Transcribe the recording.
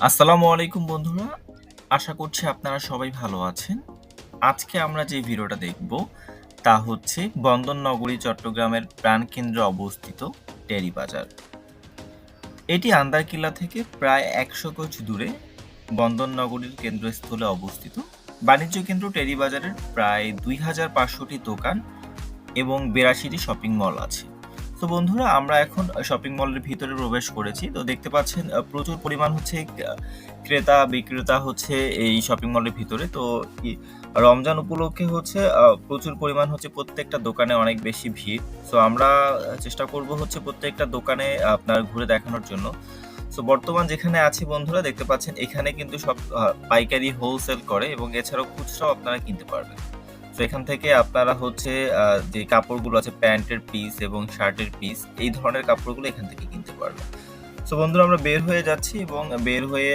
আসসালামু আলাইকুম বন্ধুরা। আশা করছি আপনারা সবাই ভালো আছেন। আজকে আমরা যে ভিডিওটা দেখব তা হচ্ছে বন্দরনগরী চট্টগ্রামের প্রাণকেন্দ্রে অবস্থিত টেরি বাজার। এটি আন্দারকিল্লা থেকে প্রায় ১০০ গজ দূরে বন্দরনগরীর কেন্দ্রস্থলে অবস্থিত। বাণিজ্য কেন্দ্র টেরি বাজারের প্রায় ২৫০০টি দোকান এবং ৮২টি শপিং মল আছে। তো বন্ধুরা আমরা এখন শপিং মলের ভিতরে প্রবেশ করেছি। তো দেখতে পাচ্ছেন প্রচুর পরিমাণ হচ্ছে ক্রেতা বিক্রেতা হচ্ছে এই শপিং মলের ভিতরে। তো রমজান উপলক্ষে হচ্ছে প্রচুর পরিমাণ হচ্ছে প্রত্যেকটা দোকানে অনেক বেশি ভিড়। সো আমরা চেষ্টা করব হচ্ছে প্রত্যেকটা দোকানে আপনার ঘুরে দেখানোর জন্য। সো বর্তমান যেখানে আছি বন্ধুরা দেখতে পাচ্ছেন এখানে কিন্তু সব পাইকারি হোলসেল করে এবং এছাড়াও খুচরাও আপনারা কিনতে পারবেন। তো এখান থেকে আপনারা হচ্ছে যে কাপড়গুলো আছে প্যান্টের পিস এবং শার্টের পিস এই ধরনের কাপড়গুলো এখান থেকে কিনতে পারবেন। সো বন্ধুরা আমরা বের হয়ে যাচ্ছি এবং বের হয়ে